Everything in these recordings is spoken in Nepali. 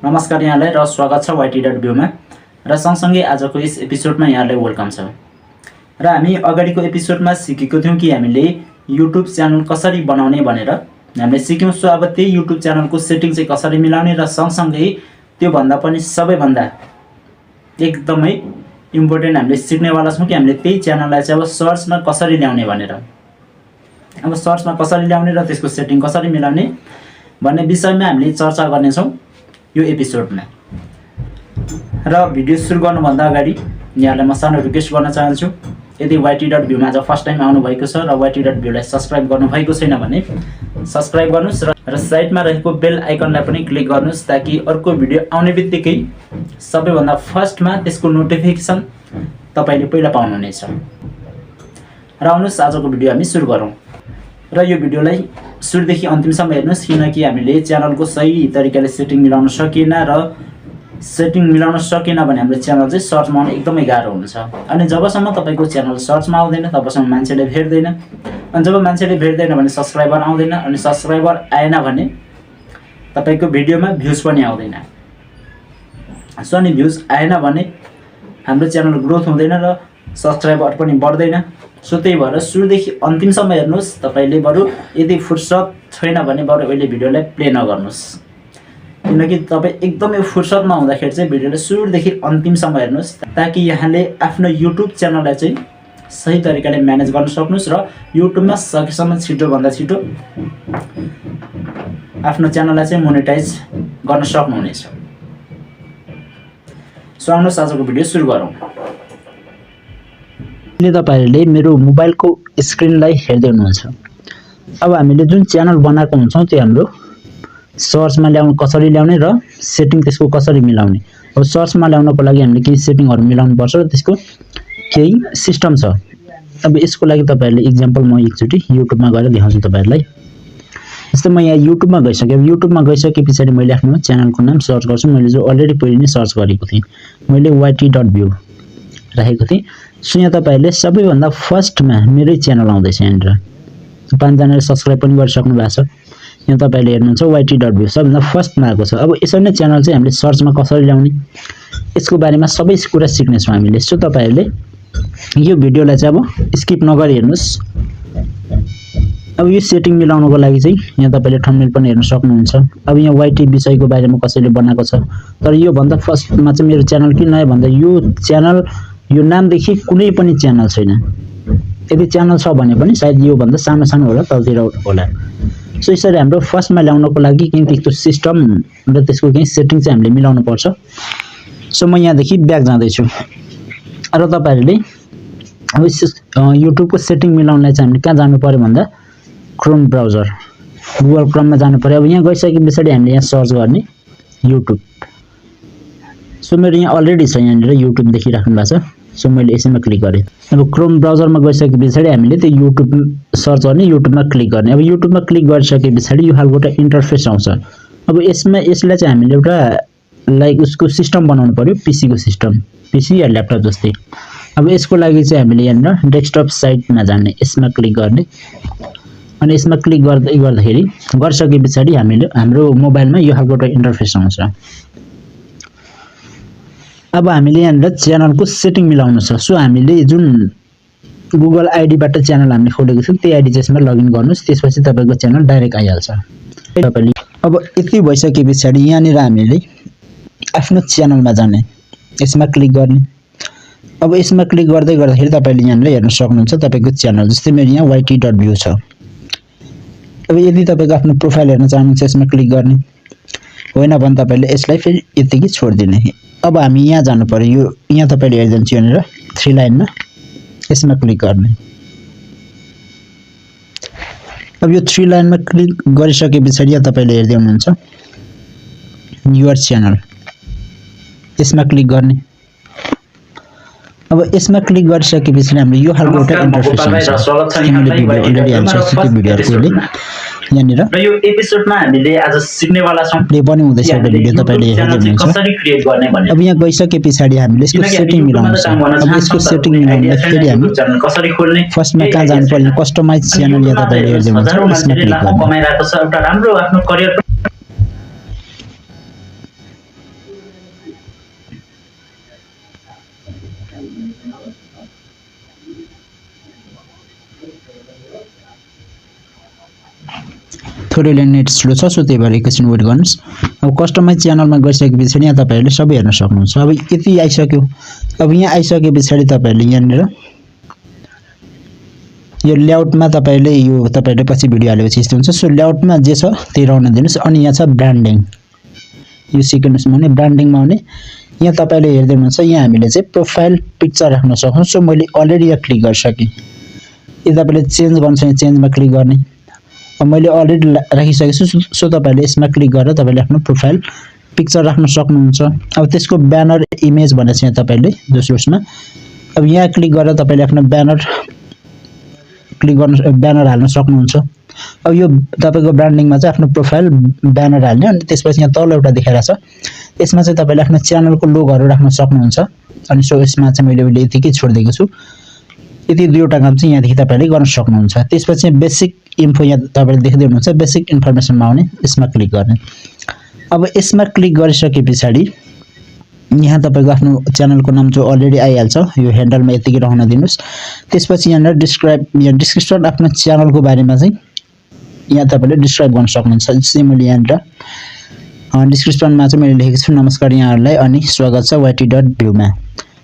नमस्कार यहाँलाई र स्वागत छ yt.view मा र सँगसँगै आजको यस एपिसोडमा यहाँलाई वेलकम छ। र हामी अगाडिको एपिसोडमा सिकेको थियौं कि हामीले YouTube च्यानल कसरी बनाउने भनेर हामीले सिक्यौं। सो अब त्यही YouTube च्यानलको सेटिङ चाहिँ कसरी मिलाउने र सँगसँगै त्यो भन्दा पनि सबैभन्दा एकदमै इम्पोर्टेन्ट हामीले सिक्नेवाला छौं कि हामीले त्यही च्यानललाई चाहिँ अब सर्चमा कसरी ल्याउने भनेर। अब सर्चमा कसरी ल्याउने र त्यसको सेटिङ कसरी मिलाउने भन्ने विषयमा हामीले चर्चा गर्ने छौं यो एपिसोडमा। र भिडियो सुरु गर्नुभन्दा अगाडि यहाँलाई म सानो रिक्वेस्ट गर्न चाहन्छु, यदि yt.view मा आज फर्स्ट टाइम आउनु भएको छ र yt.view लाई सब्स्क्राइब गर्नु भएको छैन भने सब्स्क्राइब गर्नुस् र साइडमा रहेको बेल आइकनलाई पनि क्लिक गर्नुस् ताकि अर्को भिडियो आउने बित्तिकै सबैभन्दा फर्स्टमा त्यसको नोटिफिकेसन तपाईले पहिला पाउनुहुनेछ। र आउनुस् आजको भिडियो हामी सुरु गरौँ। र यो भिडियोलाई सुरुदेखि अन्तिमसम्म हेर्नुस् किनकि हामीले च्यानलको सही तरिकाले सेटिङ मिलाउन सकिएन र सेटिङ मिलाउन सकिएन भने हाम्रो च्यानल चाहिँ सर्चमा आउन एकदमै गाह्रो हुन्छ। अनि जबसम्म तपाईको च्यानल सर्चमा आउँदैन तबसम्म मान्छेले भेट्दैन, अनि जब मान्छेले भेट्दैन भने सब्स्क्राइबर आउँदैन, अनि सब्स्क्राइबर आएन भने तपाईको भिडियोमा भ्युज पनि आउँदैन। सो अनि भ्युज आएन भने हाम्रो च्यानल ग्रोथ हुँदैन र सब्स्क्राइबर पनि बढ्दैन। सो त्यही भएर सुरुदेखि अन्तिमसम्म हेर्नुस्। तपाईले बरु यदि फुर्सद छैन भने बरु अहिले भिडियोलाई प्ले नगर्नुस्, किनकि तपाई एकदमै फुर्सदमा हुँदाखेरि चाहिँ भिडियोलाई सुरुदेखि अन्तिमसम्म हेर्नुस् ताकि यहाँले आफ्नो YouTube च्यानललाई चाहिँ सही तरिकाले म्यानेज गर्न सक्नुस् र YouTubeमा सकेसम्म छिटो भन्दा छिटो आफ्नो च्यानललाई चाहिँ मोनेटाइज गर्न सक्नुहुनेछ। सो आउनुस् आजको भिडियो सुरु गरौँ। तपाईहरुले मेरो मोबाइलको स्क्रिनलाई हेर्दै हुनुहुन्छ। अब हामीले जुन च्यानल बनाएको हुन्छौं त्यो हाम्रो सर्चमा ल्याउन कसरी ल्याउने र सेटिङ त्यसको कसरी मिलाउने। अब सर्चमा ल्याउनको लागि हामीले केही सेटिङहरु मिलाउनु पर्छ र त्यसको केही सिस्टम छ। अब यसको लागि तपाईहरुले एक्जाम्पल म एकचोटी युट्युबमा गएर देखाउँछु तपाईहरुलाई। जस्तै म यहाँ युट्युबमा गइसके। अब युट्युबमा गइसकेपछि मैले आफ्नो च्यानलको नाम सर्च गर्छु। मैले जो अलरेडी पहिले नै सर्च गरेको थिएँ, मैले yt.view राखेको थिएँ। सो यहाँ तपाईहरुले सबैभन्दा फर्स्टमा मेरै च्यानल आउँदैछ। यहाँनिर 5 जनाले सब्स्क्राइब पनि गरिसक्नु भएको छ। यहाँ तपाईले हेर्नुहुन्छ yt.view सबभन्दा फर्स्टमा आएको छ। अब यसरी नै च्यानल चाहिँ हामीले सर्चमा कसरी ल्याउने यसको बारेमा सबै कुरा सिक्ने छौं हामीले। सो तपाईहरुले यो भिडियोलाई चाहिँ अब स्किप नगरी हेर्नुस्। अब यो सेटिङ मिलाउनको लागि चाहिँ यहाँ तपाईले थम्बनेल पनि हेर्न सक्नुहुन्छ। अब यहाँ yt विषयको बारेमा कसैले बनाएको छ, तर यो भन्दा फर्स्टमा चाहिँ मेरो च्यानल किन आयो भन्दा यो च्यानल यो नामदेखि कुनै पनि च्यानल छैन। यदि च्यानल छ भने पनि सायद यो भन्दा सानो सानो होला, तलतिर होला। सो यसरी हाम्रो फर्स्टमा ल्याउनको लागि केही त्यस्तो सिस्टम र त्यसको केही सेटिङ चाहिँ हामीले मिलाउनु पर्छ। सो म यहाँदेखि ब्याक जाँदै छु र तपाईहरुले अब युट्युबको सेटिङ मिलाउनलाई चाहिँ हामीले कहाँ जानु पर्यो भन्दा क्रोम ब्राउजर गुगल क्रोममा जानु पर्यो। अब यहाँ गइसकेपछि हामीले यहाँ सर्च गर्ने युट्युब। सो मेरो यहाँ अलरेडी छ, यहाँनिर युट्युब देखिराख्नु भएको छ। सो मैले यसैमा क्लिक गरे। अब क्रोम ब्राउजरमा गइसकेपछि हामीले त्यो युट्युब सर्च गर्ने, युट्युबमा क्लिक गर्ने। अब युट्युबमा क्लिक गरिसकेपछि यो खालको एउटा इन्टरफेस आउँछ। अब यसलाई चाहिँ हामीले एउटा लाइक उसको सिस्टम बनाउनु पर्यो, पीसी को सिस्टम, पीसी या ल्यापटप जस्तै। अब यसको लागि चाहिँ हामीले यहाँनिर डेस्कटप साइटमा जाने, यसमा क्लिक गर्ने। अनि यसमा क्लिक गर्दाखेरि गरिसकेपछि हामीले हाम्रो मोबाइलमा यो खालको एउटा इन्टरफेस आउँछ। अब हामीले यहाँनिर च्यानलको सेटिङ मिलाउनु छ। सो हामीले जुन गुगल आईडीबाट च्यानल हामीले खोलेको छौं त्यही आईडी चाहिँ यसमा लगइन गर्नुस्। त्यसपछि तपाईको च्यानल डाइरेक्ट आइहाल्छ। तपाईले अब यति भइसकेपछि यहाँनिर हामीले आफ्नो च्यानलमा जाने, यसमा क्लिक गर्ने। अब यसमा क्लिक गर्दाखेरि तपाईले यहाँनिर हेर्न सक्नुहुन्छ तपाईको च्यानल। जस्तै मेरो यहाँ yt.view छ। अब यदि तपाईको आफ्नो प्रोफाइल हेर्न चाहनुहुन्छ यसमा क्लिक गर्ने, होइन भने तपाईले यसलाई फेरि यतिकै छोड्दिने। अब हामी यहाँ जानु पर्यो। यो यहाँ तपाईले हेर्नुहुन्छ यहाँनिर 3 लाइनमा, यसमा क्लिक गर्ने। अब यो 3 लाइनमा क्लिक गरिसकेपछि यहाँ तपाईले हेर्दै हुनुहुन्छ युअर च्यानल, यसमा क्लिक गर्ने। अब यसमा क्लिक गरिसकेपछि हामीले यो खालको एउटा इन्टरफेस आउँछ। हामीले भिडियो अलरेडी हाल्छ त्यो भिडियोहरुले यहाँनिर र यो एपिसोडमा हामीले आज सिक्नेवाला छौं। प्ले पनि हुँदैछ एउटा भिडियो तपाईले हेर्दै हुनुहुन्छ। कसरी क्रिएट गर्ने भन्ने। अब यहाँ गइसकेपछि हामीले यसको सेटिङ मिलाउनु छ। अब यसको सेटिङ मिलाउनलाई फेरि हामी च्यानल कसरी खोल्ने फर्स्टमा कहाँ जानु पर्यो, कस्टमाइज च्यानल यहाँ तपाईले हेर्दै हुनुहुन्छ। यसमा क्लिक गर्नु। कमाइराको छ एउटा राम्रो आफ्नो करियर थोरैले नेट स्लो छ, सो त्यही भएर एकैछिन वेट गर्नुस्। अब कस्टमाइज च्यानलमा गइसकेपछि यहाँ तपाईहरुले सबै हेर्न सक्नुहुन्छ। अब यति आइसक्यो। अब यहाँ आइसके पछाडी तपाईहरुले यहाँनिर यो लेआउटमा तपाईले यो तपाईले पछि भिडियो हालेपछि यस्तो हुन्छ। सो लेआउटमा जे छ त्यही रहन दिनुस्। अनि यहाँ छ ब्रान्डिङ, यो सिक्नुस् भने ब्रान्डिङमा आउने। यहाँ तपाईले हेर्दै हुनुहुन्छ, यहाँ हामीले चाहिँ प्रोफाइल पिक्चर राख्न सक्छौं। सो मैले अलरेडी यहाँ क्लिक गरिसके। यदि तपाईले चेन्ज गर्नु छ चेन्जमा क्लिक गर्ने। अब मैले अलरेडी राखिसकेको छु। सो तपाईले यसमा क्लिक गरेर तपाईले आफ्नो प्रोफाइल पिक्चर राख्न सक्नुहुन्छ। अब त्यसको ब्यानर इमेज भनेछ यहाँ तपाईले दोस्रोमा। अब यहाँ क्लिक गरेर तपाईले आफ्नो ब्यानर हाल्न सक्नुहुन्छ। अब यो तपाईको ब्रान्डिङमा चाहिँ आफ्नो प्रोफाइल ब्यानर हाल्ने। अनि त्यसपछि यहाँ तल एउटा देखाइराछ, यसमा चाहिँ तपाईले आफ्नो च्यानलको लोगोहरु राख्न सक्नुहुन्छ। अनि सो यसमा चाहिँ मैले यतिकै छोड्दिएको छु। यति दुईवटा काम चाहिँ यहाँदेखि तपाईले गर्न सक्नुहुन्छ। त्यसपछि बेसिक इन्फो यहाँ तपाईले देख्दै हुनुहुन्छ, बेसिक इन्फर्मेसनमा आउने, यसमा क्लिक गर्ने। अब यसमा क्लिक गरिसके पछाडी यहाँ तपाईको आफ्नो च्यानलको नाम जो अलरेडी आइहाल्छ, यो ह्यान्डलमा यतिकै रहन दिनुस्। त्यसपछि यहाँ डिस्क्रिप्सन आफ्नो च्यानलको बारेमा चाहिँ यहाँ तपाईले डिस्क्राइब गर्न सक्नुहुन्छ। जस्तै मैले यहाँ डिस्क्रिप्सनमा चाहिँ मैले लेखेको छु, नमस्कार यहाँहरुलाई अनि स्वागत छ yt.view मा।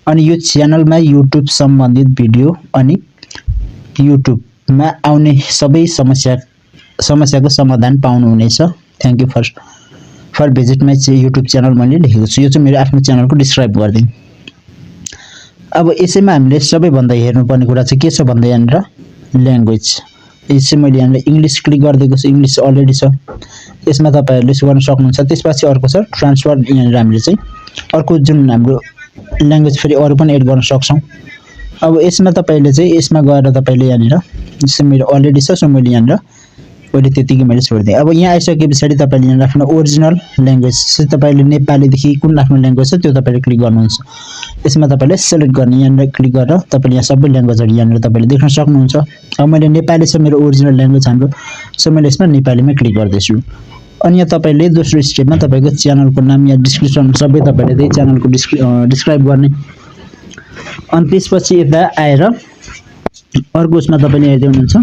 अनि यो च्यानलमा युट्युब सम्बन्धित भिडियो अनि युट्युबमा आउने सबै समस्याको समाधान पाउनुहुनेछ। Thank you for visit my YouTube channel मैले लेखेको छु। यो चाहिँ मेरो आफ्नो च्यानलको डिस्क्राइब गर्दै। अब यसैमा हामीले सबैभन्दा हेर्नुपर्ने कुरा चाहिँ के छ भन्दा यहाँनिर ल्याङ्ग्वेज। यसै मैले यहाँनिर इंग्लिश क्लिक गरिदिएको छु, इंग्लिश अलरेडी छ, यसमा तपाईहरुले गर्न सक्नुहुन्छ। त्यसपछि अर्को छ ट्रान्सफर, यहाँनिर हामीले चाहिँ अर्को जुन हाम्रो ल्याङ्ग्वेज फेरि अरु पनि एड गर्न सक्छौं। अब यसमा तपाईले चाहिँ यसमा गएर तपाईले यहाँनिर जस्तै मेरो अलरेडी छ, सो मैले यहाँनिर अहिले त्यतिकै मैले छोड्दिए। अब यहाँ आइसके पछाडी तपाईले यहाँ आफ्नो ओरिजिनल ल्याङ्ग्वेज चाहिँ तपाईले नेपाली देखि कुन आफ्नो ल्याङ्ग्वेज छ त्यो तपाईले क्लिक गर्नुहुन्छ। यसमा तपाईले सिलेक्ट गर्ने, यहाँ क्लिक गरेर तपाईले यहाँ सबै ल्याङ्ग्वेजहरु यहाँ तपाईले देख्न सक्नुहुन्छ। अब मैले नेपाली छ मेरो ओरिजिनल ल्याङ्ग्वेज हाम्रो, सो मैले यसमा नेपालीमा क्लिक गर्दै छु। अनि यहाँ तपाईले दोस्रो स्टेपमा तपाईको च्यानलको नाम या डिस्क्रिप्सन सबै तपाईले त्यही च्यानलको डिस्क्राइब गर्ने। अनि त्यसपछि यता आएर अर्को उसमा तपाईले हेर्दै हुनुहुन्छ।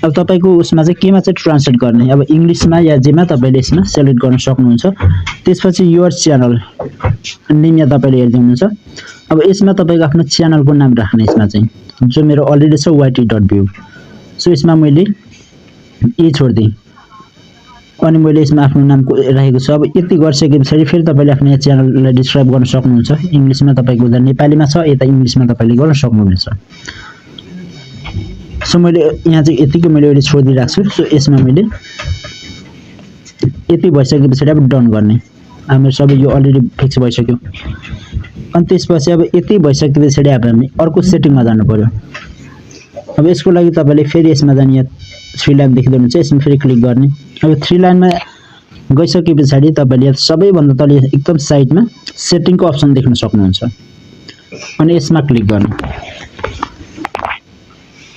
अब तपाईको उसमा चाहिँ केमा चाहिँ ट्रान्सलेट गर्ने, अब इंग्लिशमा या जेमा तपाईले यसमा सिलेक्ट गर्न सक्नुहुन्छ। त्यसपछि योर च्यानल नेम यहाँ तपाईले हेर्दै हुनुहुन्छ। अब यसमा तपाईको आफ्नो च्यानलको नाम राख्ने, यसमा चाहिँ जो मेरो अलरेडी छ yt.view। सो यसमा मैले ए छोड्दिए अनि मैले यसमा आफ्नो नाम राखेको छु। अब यति गरिसकेपछि फेरि तपाईले आफ्नो यहाँ च्यानललाई डिस्क्राइब गर्न सक्नुहुन्छ। इंग्लिशमा तपाईको उदा नेपालीमा छ, यता इंग्लिशमा तपाईले गर्न सक्नुहुन्छ। सो मैले यहाँ चाहिँ यतिकै मैले अहिले छोडिदिइराख्छु छु। सो यसमा मैले यति भइसकेपछि अब डन गर्ने। हाम्रो सबै यो अलरेडी फिक्स भइसक्यो। अनि त्यसपछि अब यति भइसकेपछि अब हामी अर्को सेटिङमा जानु पर्यो। अब यसको लागि तपाईले फेरि यसमा जाने, यहाँ 3 लाइन देख्दै हुनुहुन्छ, यसमा फेरि क्लिक गर्ने। अब 3 लाइनमा गइसके पछाडी तपाईले यहाँ सबैभन्दा तल एकदम साइडमा सेटिङको अप्सन देख्न सक्नुहुन्छ। अनि यसमा क्लिक गर्नु।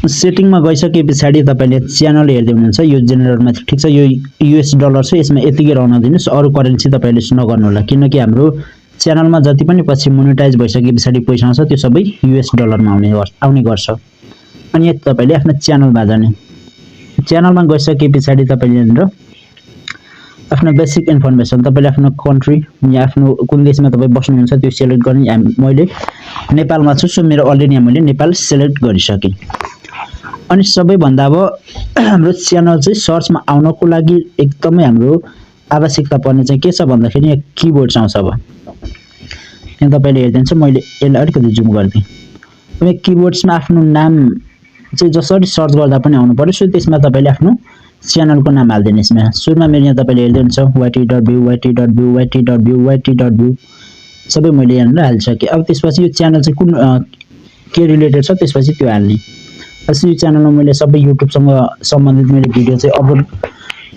सेटिङमा गइसके पछाडी तपाईले च्यानल हेर्दै हुनुहुन्छ, यो जेनरलमा ठीक छ, यो यूएस डलर छ, यसमा यतिकै रहन दिनुस्। अरु करेन्सी तपाईले नगर्नु होला, किनकि हाम्रो च्यानलमा जति पनि पछि मोनेटाइज भइसके पछाडी पैसा आउँछ त्यो सबै यूएस डलरमा आउने गर्छ। अनि यहाँ तपाईले आफ्नो च्यानलमा जाने। च्यानलमा गइसके पछाडी तपाईले यहाँनिर आफ्नो बेसिक इन्फर्मेसन तपाईले आफ्नो कन्ट्री या आफ्नो कुन देशमा तपाई बस्नुहुन्छ त्यो सिलेक्ट गर्ने। मैले नेपालमा छु, सो मेरो अलरेडी यहाँ मैले नेपाल सिलेक्ट गरिसके। अनि सबैभन्दा अब हाम्रो च्यानल चाहिँ सर्चमा आउनको लागि एकदमै हाम्रो आवश्यकता पर्ने चाहिँ के छ भन्दाखेरि यहाँ किबोर्ड आउँछ। अब यहाँ तपाईले हेर्नुहुन्छ, मैले यसलाई अलिकति जुम गर्दिए। अब किबोर्ड्समा आफ्नो नाम चाहिँ जसरी सर्च गर्दा पनि आउनु पर्यो। सो त्यसमा तपाईले आफ्नो च्यानलको नाम हाल्दिनु। यसमा सुरुमा मेरो यहाँ तपाईले हेर्दै हुनुहुन्छ yt.view सबै मैले यहाँनिर हालिसके। अब त्यसपछि यो च्यानल चाहिँ कुन के रिलेटेड छ त्यसपछि त्यो हाल्ने। यो च्यानलमा मैले सबै युट्युबसँग सम्बन्धित मैले भिडियो चाहिँ अपलोड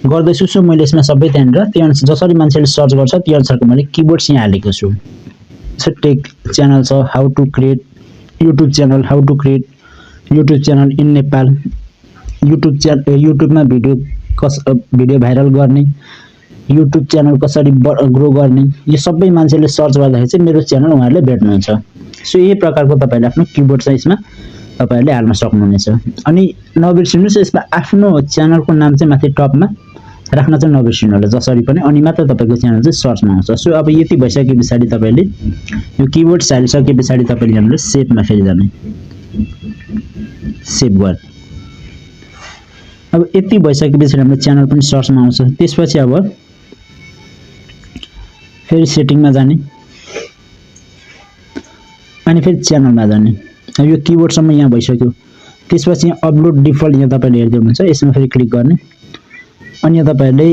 गर्दैछु। सो मैले यसमा सबै त्यहाँनिर त्यो अनुसार जसरी मान्छेले सर्च गर्छ त्यो अनुसारको मैले किबोर्ड्स यहाँ हालेको छु। सो टेक च्यानल छ, how to create YouTube channel, how to create YouTube channel in Nepal, युट्युबमा भिडियो भाइरल गर्ने, युट्युब च्यानल कसरी ग्रो गर्ने, यो सबै मान्छेले सर्च गर्दाखेरि चाहिँ मेरो च्यानल उहाँहरूले भेट्नुहुन्छ। सो यही प्रकारको तपाईले आफ्नो किबोर्ड चाहिँ यसमा तपाईहरुले हाल्न सक्नुहुनेछ। अनि नबिर्सिनुस् यसमा आफ्नो च्यानलको नाम चाहिँ माथि टपमा राख्न चाहिँ नबिर्सिनु होला जसरी पनि, अनि मात्र तपाईको च्यानल चाहिँ सर्चमा आउँछ। सो अब यति भइसकेपछि तपाईले यो किवर्ड हालिसकेपछि तपाईले यहाँनिर सेभमा फेरि जाने, सेभ गर्ने। अब यति भइसकेपछि हाम्रो च्यानल पनि सर्चमा आउँछ। त्यसपछि अब फेरि सेटिङमा जाने अनि फेरि च्यानलमा जाने। अब यो किवर्डसम्म यहाँ भइसक्यो। त्यसपछि यहाँ अपलोड डिफल्ट यहाँ तपाईले हेर्दै हुनुहुन्छ, यसमा फेरि क्लिक गर्ने। अनि यहाँ तपाईले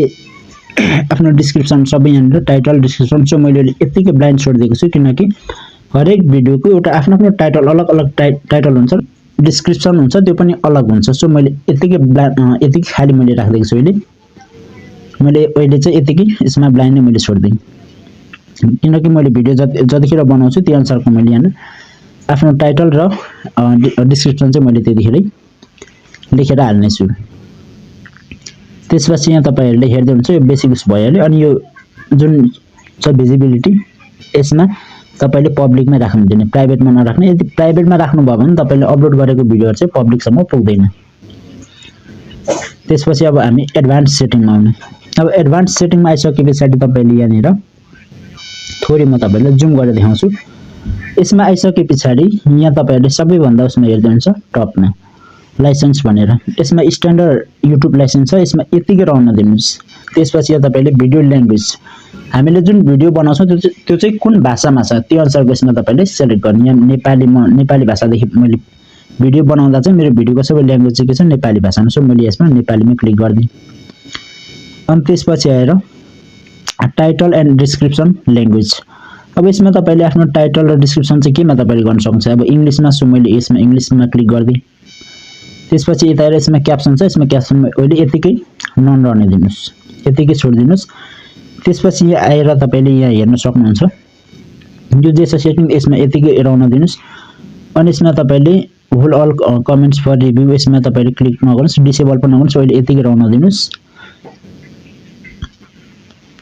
आफ्नो डिस्क्रिप्सन सबै यहाँनिर टाइटल डिस्क्रिप्सन चाहिँ मैले यतिकै ब्लाइन्ड छोडिदिएको छु, किनकि हरेक भिडियोको एउटा आफ्नो आफ्नो टाइटल अलग अलग टाइटल हुन्छ, डिस्क्रिप्सन हुन्छ, त्यो पनि अलग हुन्छ। सो मैले यतिकै खाली मैले राख्दिएको छु। मैले अहिले चाहिँ यतिकै यसमा ब्लाइन्ड नै मैले छोडिदिएँ, किनकि मैले भिडियो जतिखेर बनाउँछु त्यो अनुसारको मैले यहाँ आफ्नो टाइटल र डिस्क्रिप्सन चाहिँ मैले त्यतिखेरै लेखेर हाल्ने छु। त्यसपछि यहाँ तपाईहरुले हेर्दै हुनुहुन्छ यो बेसिक उस भइहाल्यो। अनि यो जुन छ भिजिबिलिटी यसमा तपाईले पब्लिकमा राख्नु दिने, प्राइभेटमा नराख्ने। यदि प्राइभेटमा राख्नु भयो भने तपाईले अपलोड गरेको भिडियोहरु चाहिँ पब्लिकसम्म पुग्दैन। त्यसपछि अब हामी एडभान्स सेटिङमा आउने। अब एडभान्स सेटिङमा आइसकेपछि तपाईले यहाँनिर थोरै म तपाईलाई जुम गरेर देखाउँछु। यसमा आइसकेपछि यहाँ तपाईहरुले सबैभन्दा उसमा हेर्दै हुन्छ टपमा लाइसेन्स भनेर, यसमा स्ट्यान्डर्ड युट्युब लाइसेन्स छ, यसमा यतिकै रहन दिनुस्। त्यसपछि यहाँ तपाईले भिडियो ल्याङ्ग्वेज, हामीले जुन भिडियो बनाउँछौं त्यो चाहिँ कुन भाषामा छ त्यो अनुसारको यसमा तपाईले सिलेक्ट गर्ने। यहाँ नेपाली भाषादेखि मैले भिडियो बनाउँदा चाहिँ मेरो भिडियोको सबै ल्याङ्ग्वेज चाहिँ के छ नेपाली भाषामा। सो मैले यसमा नेपालीमा क्लिक गर्दिए। अनि त्यसपछि आएर टाइटल एन्ड डिस्क्रिप्सन ल्याङ्ग्वेज। अब यसमा तपाईले आफ्नो टाइटल र डिस्क्रिप्सन चाहिँ केमा तपाईले गर्न सक्नुहुन्छ। अब इंग्लिशमा, सो मैले यसमा इंग्लिशमा क्लिक गर्दिए। त्यसपछि यता आएर यसमा क्याप्सन छ, यसमा क्याप्सनमा अहिले यतिकै नन रहने दिनुस्, यतिकै छोडिदिनुस्। त्यसपछि यहाँ आएर तपाईले यहाँ हेर्न सक्नुहुन्छ यो जे छ सेटिङ, यसमा यतिकै रहन दिनुस्। अनि यसमा तपाईले hold all comments for review, यसमा तपाईले क्लिक नगर्नुस्, डिसेबल पनि नगर्नुस्, अहिले यतिकै रहन दिनुस्।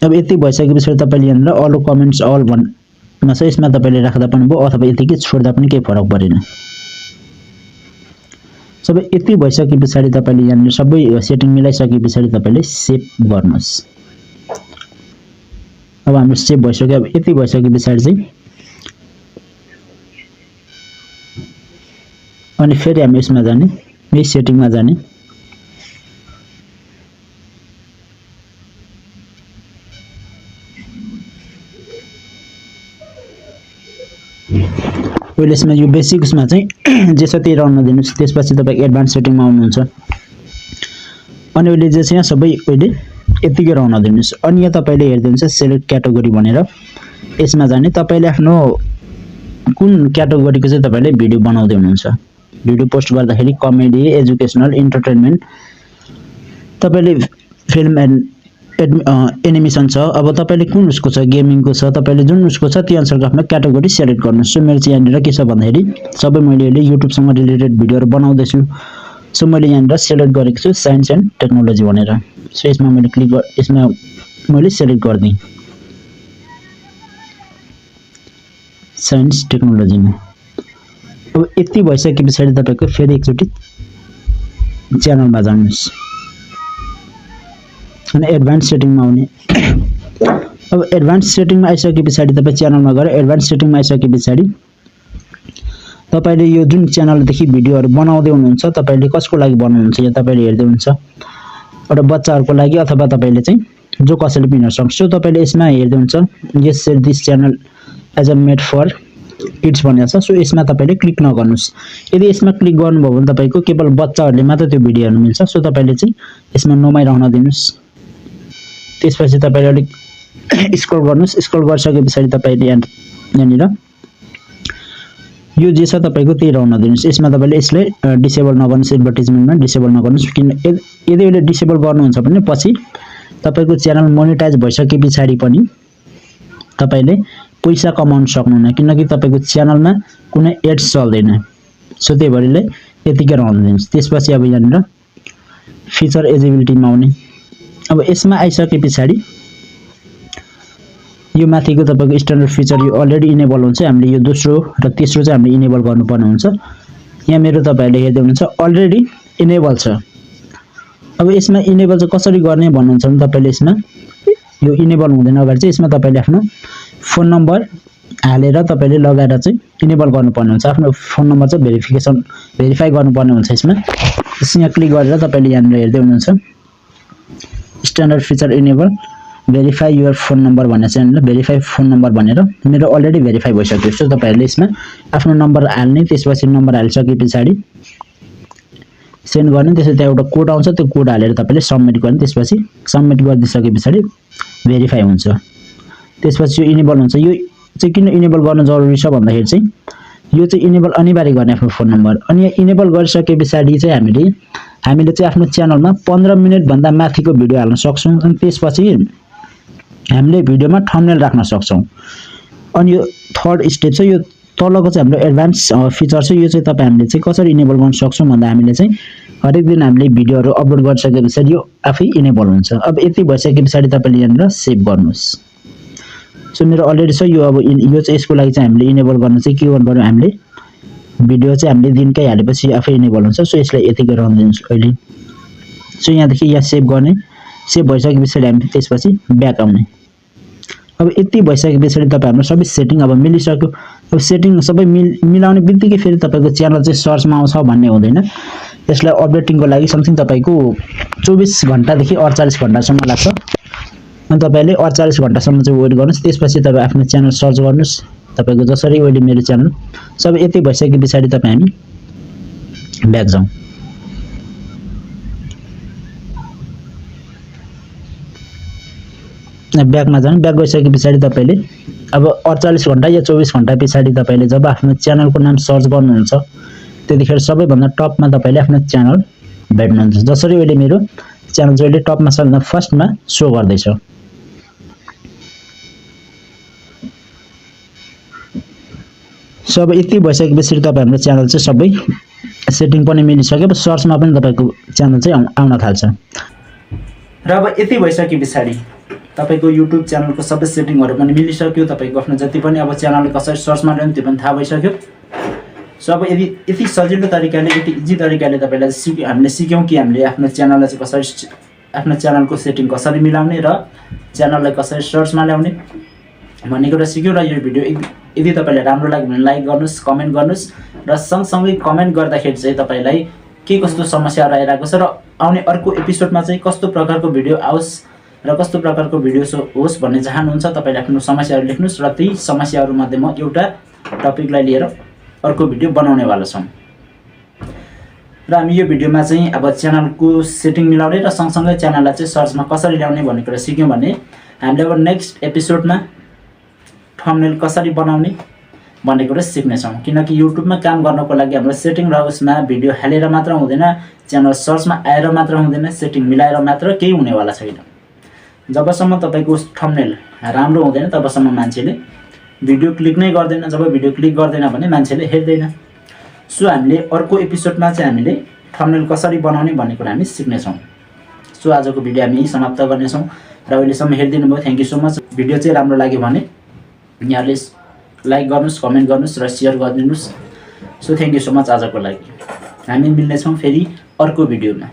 अब यति भइसकेपछि तपाईले यहाँनिर अल कमेन्ट्स अल भन्न छ, यसमा तपाईले राख्दा पनि भयो अथवा यतिकै छोड्दा पनि केही फरक परेन। सबै यति भइसकेपछि तपाईले यहाँनिर सबै सेटिङ मिलाइसकेपछि तपाईले सेभ गर्नुस्। अब हाम्रो सेभ भइसक्यो। अब यति भइसकेपछि चाहिँ अनि फेरि हामी यसमा जाने, यही सेटिङमा जाने। पहिले यसमा यो बेसिक उसमा चाहिँ जे छ त्यही रहन दिनुस्। त्यसपछि तपाईं एडभान्स सेटिङमा आउनुहुन्छ। अनि अहिले जे छ यहाँ सबै अहिले यतिकै रहन दिनुस्। अनि यहाँ तपाईले हेर्दै हुन्छ सिलेक्ट क्याटेगोरी भनेर, यसमा जाने। तपाईले आफ्नो कुन क्याटेगोरीको चाहिँ तपाईले भिडियो बनाउँदै हुनुहुन्छ, भिडियो पोस्ट गर्दाखेरि कमेडी, एजुकेशनल, एन्टरटेनमेन्ट, तपाईले फिल्म एन्ड एनिमेसन छ। अब तपाईले कुन उसको छ, गेमिङको छ, तपाईले जुन उसको छ त्यो अनुसारको आफ्नो क्याटेगोरी सिलेक्ट गर्नुस्। सो मेरो चाहिँ यहाँनिर के छ भन्दाखेरि सबै मैले अहिले युट्युबसँग रिलेटेड भिडियोहरु बनाउँदै छु। सो मैले यहाँनिर सिलेक्ट गरेको छु साइन्स एन्ड टेक्नोलोजी भनेर। सो यसमा मैले यसमा मैले सिलेक्ट गर्दिए साइन्स टेक्नोलोजीमा। अब यति भइसकेपछि तपाईको फेरि एकचोटी च्यानलमा जानुस् अनि एडभान्स सेटिङमा आउने। अब एडभान्स सेटिङमा आइसकेपछि तपाई च्यानलमा गएर एडभान्स सेटिङमा आइसकेपछि तपाईले यो जुन च्यानलदेखि भिडियोहरु बनाउँदै हुनुहुन्छ तपाईले कसको लागि बनाउनुहुन्छ यहाँ तपाईले हेर्दै हुन्छ, एउटा बच्चाहरुको लागि अथवा तपाईले चाहिँ जो कसैले पनि हेर्न सक्छ। तपाईले यसमा हेर्दै हुन्छ यस this channel as a made for kids भनेको छ। सो यसमा तपाईले क्लिक नगर्नुस्। यदि यसमा क्लिक गर्नुभयो भने तपाईको केवल बच्चाहरुले मात्र त्यो भिडियो हेर्न मिल्छ। सो तपाईले चाहिँ यसमा नोमै रहन दिनुस्। त्यसपछि तपाईले अलिक स्क्रल गर्नुस्। स्क्रल गरिसकेपछि तपाईले यहाँनिर यो जे छ तपाईको त्यही रहन दिनुस्। यसमा तपाईले यसलाई डिसेबल नगर्नुस्, एडभर्टाइजमेन्टमा डिसेबल नगर्नुस्। किन यदि यसले डिसेबल गर्नुहुन्छ भने पछि तपाईको च्यानल मोनेटाइज भइसकेपछि पनि तपाईले पैसा कमाउन सक्नुहुन्न, किनकि तपाईको च्यानलमा कुनै एड्स चल्दैन। सो त्यही भएर यतिकै रहन दिनुस्। त्यसपछि अब यहाँनिर फिचर एजिबिलिटीमा आउने। अब यसमा आइसकेपछि यो माथिको तपाईको स्ट्यान्डर्ड फिचर यो अलरेडी इनेबल हुन्छ। हामीले यो दोस्रो र तेस्रो चाहिँ हामीले इनेबल गर्नुपर्ने हुन्छ। यहाँ मेरो तपाईहरुले हेर्दै हुनुहुन्छ अलरेडी इनेबल छ। अब यसमा इनेबल चाहिँ कसरी गर्ने भन्नुहुन्छ भने तपाईले यसमा यो इनेबल हुँदैन अगाडि चाहिँ यसमा तपाईले आफ्नो फोन नम्बर हालेर तपाईले लगाएर चाहिँ इनेबल गर्नुपर्ने हुन्छ। आफ्नो फोन नम्बर चाहिँ भेरिफाई गर्नुपर्ने हुन्छ। यसमा यहाँ क्लिक गरेर तपाईले यहाँ हेर्दै हुनुहुन्छ standard feature enable verify your phone number भनेर चाहिँ भेरिफाई फोन नम्बर भनेर मेरो अलरेडी भेरिफाई भइसक्यो छ। तपाईहरुले यसमा आफ्नो नम्बर हाल्ने, त्यसपछि नम्बर हालिसकेपछि सेन्ड गर्ने, त्यसपछि त्यहाँ एउटा कोड आउँछ, त्यो कोड हालेर तपाईले सबमिट गर्ने, त्यसपछि सबमिट गरिदिसकेपछि भेरिफाई हुन्छ। त्यसपछि यो इनेबल हुन्छ। यो चाहिँ किन इनेबल गर्न जरुरी छ भन्दाखेरि चाहिँ यो चाहिँ इनेबल अनिवार्य गर्ने आफ्नो फोन नम्बर। अनि इनेबल गरिसकेपछि चाहिँ हामीले चाहिँ आफ्नो च्यानलमा 15 मिनेट भन्दा माथिको भिडियो हाल्न सक्छौं। अनि त्यसपछि हामीले भिडियोमा थम्बनेल राख्न सक्छौं। अनि यो थर्ड स्टेप छ। यो तलको चाहिँ हाम्रो एडभान्स फिचर छ। यो चाहिँ हामीले चाहिँ कसरी इनेबल गर्न सक्छौं भन्दा हामीले चाहिँ हरेक दिन हामीले भिडियोहरु अपलोड गरिसकेपछि यो आफै इनेबल हुन्छ। अब यति भइसकेपछि तपाईले यहाँनिर सेभ गर्नुस्। सो मेरो अलरेडी छ यो। अब यो चाहिँ यसको लागि चाहिँ हामीले इनेबल गर्न चाहिँ के गर्नुपर्यो, हामीले भिडियो चाहिँ हामीले दिनकै हालेपछि आफै इनेबल हुन्छ। सो यसलाई यतिकै रहन दिनुस् अहिले। सो यहाँदेखि यहाँ सेभ गर्ने, सेभ भइसकेपछि हामी त्यसपछि ब्याक आउने। अब यति भइसकेपछि तपाईहरुको सबै सेटिङ अब मिलिसक्यो। अब सेटिङ सबै मिलाउने बित्तिकै फेरि तपाईको च्यानल चाहिँ सर्चमा आउँछ भन्ने हुँदैन। यसलाई अपडेटिङको लागि समथिङ तपाईको 24 घण्टादेखि 48 घण्टासम्म लाग्छ। अनि तपाईले 48 घण्टासम्म चाहिँ वेट गर्नुस्। त्यसपछि तपाई आफ्नो च्यानल सर्च गर्नुस्। तपाईको जसरी अहिले मेरो च्यानल सबै यति भइसकेपछि तपाई हामी ब्याक जाउँ। ब्याकमा जानु। ब्याक गइसकेपछि तपाईले अब 48 घण्टा या 24 घण्टा पछाडी तपाईले जब आफ्नो च्यानलको नाम सर्च गर्नुहुन्छ त्यतिखेर सबैभन्दा टपमा तपाईले आफ्नो च्यानल भेट्नुहुन्छ। जसरी अहिले मेरो च्यानल चाहिँ अहिले टपमा सबभन्दा फर्स्टमा शो गर्दै छ। सो अब यति भइसकेपछि तपाईं हाम्रो च्यानल चाहिँ सबै सेटिङ पनि मिलिसक्यो। अब सर्चमा पनि तपाईको च्यानल चाहिँ आउन थाल्छ। र अब यति भइसकेपछि तपाईको युट्युब च्यानलको सबै सेटिङहरु पनि मिलिसक्यो। तपाईको आफ्नो जति पनि अब च्यानल कसरी सर्चमा ल्याउने त्यो पनि थाहा भइसक्यो। सो अब यति सजिलो तरिकाले, यति इजी तरिकाले तपाईलाई हामीले सिक्यौं कि हामीले आफ्नो च्यानललाई चाहिँ कसरी आफ्नो च्यानलको सेटिङ कसरी मिलाउने र च्यानललाई कसरी सर्चमा ल्याउने भन्ने कुरा सिक्यौं। र यो भिडियो यदि तपाईलाई राम्रो लाग्यो भने लाइक गर्नुस्, कमेन्ट गर्नुस् र सँगसँगै कमेन्ट गर्दाखेरि चाहिँ तपाईलाई के कस्तो समस्याहरु आइरहेको छ र आउने अर्को एपिसोडमा चाहिँ कस्तो प्रकारको भिडियो आओस् र कस्तो प्रकारको भिडियो होस् भन्ने चाहनुहुन्छ तपाईले आफ्नो समस्याहरु लेख्नुस् र त्यही समस्याहरु मध्ये म एउटा टपिकलाई लिएर अर्को भिडियो बनाउनेवाला छौं। र हामी यो भिडियोमा चाहिँ अब च्यानलको सेटिङ मिलाउने र सँगसँगै च्यानललाई चाहिँ सर्चमा कसरी ल्याउने भन्ने कुरा सिक्यौं भने हामीले अब नेक्स्ट एपिसोडमा थम्बनेल कसरी बनाउने भन्ने कुरा सिक्ने छौं। किनकि युट्युबमा काम गर्नको लागि हाम्रो सेटिङ र उसमा भिडियो हालेर मात्र हुँदैन, च्यानल सर्चमा आएर मात्र हुँदैन, सेटिङ मिलाएर मात्र केही हुनेवाला छैन। जबसम्म तपाईको थम्बनेल राम्रो हुँदैन तबसम्म मान्छेले भिडियो क्लिक नै गर्दैन। जब भिडियो क्लिक गर्दैन भने मान्छेले हेर्दैन। सो हामीले अर्को एपिसोडमा चाहिँ हामीले थम्बनेल कसरी बनाउने भन्ने कुरा हामी सिक्ने छौं। सो आजको भिडियो हामी यही समाप्त गर्ने छौं र अहिलेसम्म हेर्दिनु भयो thank you so much. Video चाहिँ राम्रो लाग्यो भने यहाँले लाइक गर्नुस्, कमेन्ट गर्नुस् र share गरिदिनुस्। So thank you so much आजको लागि। हामी मिल्ने छौं फेरि अर्को भिडियोमा।